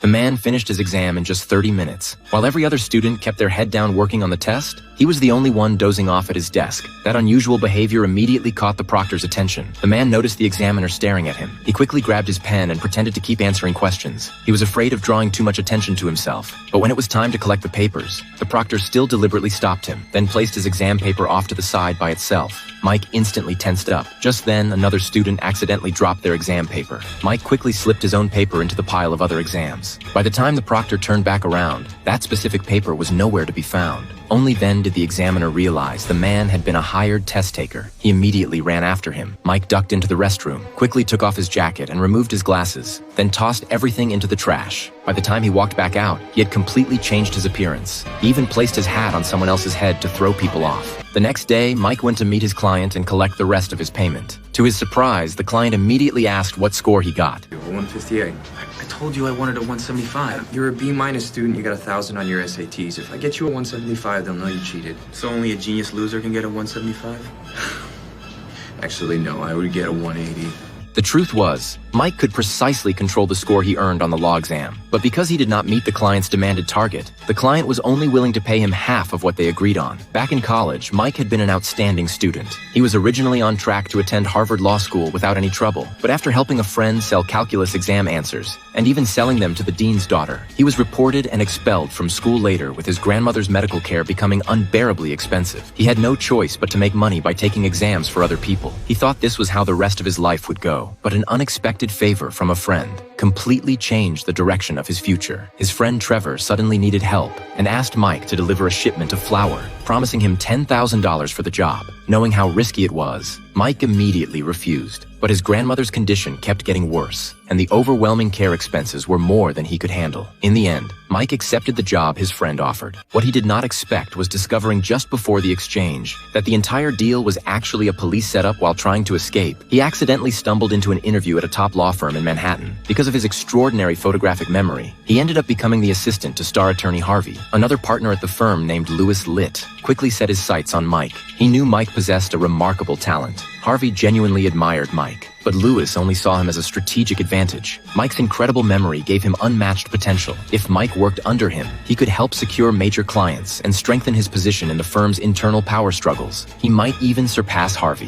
The man finished his exam in just 30 minutes. While every other student kept their head down working on the test, he was the only one dozing off at his desk. That unusual behavior immediately caught the proctor's attention. The man noticed the examiner staring at him. He quickly grabbed his pen and pretended to keep answering questions. He was afraid of drawing too much attention to himself. But when it was time to collect the papers, the proctor still deliberately stopped him, then placed his exam paper off to the side by itself. Mike instantly tensed up. Just then, another student accidentally dropped their exam paper. Mike quickly slipped his own paper into the pile of other exams. By the time the proctor turned back around, that specific paper was nowhere to be found. Only then did the examiner realize the man had been a hired test taker. He immediately ran after him. Mike ducked into the restroom, quickly took off his jacket and removed his glasses, then tossed everything into the trash. By the time he walked back out, he had completely changed his appearance. He even placed his hat on someone else's head to throw people off. The next day, Mike went to meet his client and collect the rest of his payment. To his surprise, the client immediately asked what score he got. 158. I told you I wanted a 175. You're a B- student, you got 1,000 on your SATs. If I get you a 175, they'll know you cheated. So only a genius loser can get a 175? Actually, no, I would get a 180. The truth was, Mike could precisely control the score he earned on the law exam. But because he did not meet the client's demanded target, the client was only willing to pay him half of what they agreed on. Back in college, Mike had been an outstanding student. He was originally on track to attend Harvard Law School without any trouble. But after helping a friend sell calculus exam answers, and even selling them to the dean's daughter, he was reported and expelled from school later, with his grandmother's medical care becoming unbearably expensive. He had no choice but to make money by taking exams for other people. He thought this was how the rest of his life would go. But an unexpected favor from a friend completely changed the direction of his future. His friend Trevor suddenly needed help and asked Mike to deliver a shipment of flour, promising him $10,000 for the job. Knowing how risky it was, Mike immediately refused. But his grandmother's condition kept getting worse, and the overwhelming care expenses were more than he could handle. In the end, Mike accepted the job his friend offered. What he did not expect was discovering just before the exchange that the entire deal was actually a police setup while trying to escape. He accidentally stumbled into an interview at a top law firm in Manhattan. Because of his extraordinary photographic memory, he ended up becoming the assistant to star attorney Harvey. Another partner at the firm named Louis Litt quickly set his sights on Mike. He knew Mike possessed a remarkable talent. Harvey genuinely admired Mike, but Louis only saw him as a strategic advantage. Mike's incredible memory gave him unmatched potential. If Mike worked under him, he could help secure major clients and strengthen his position in the firm's internal power struggles. He might even surpass Harvey.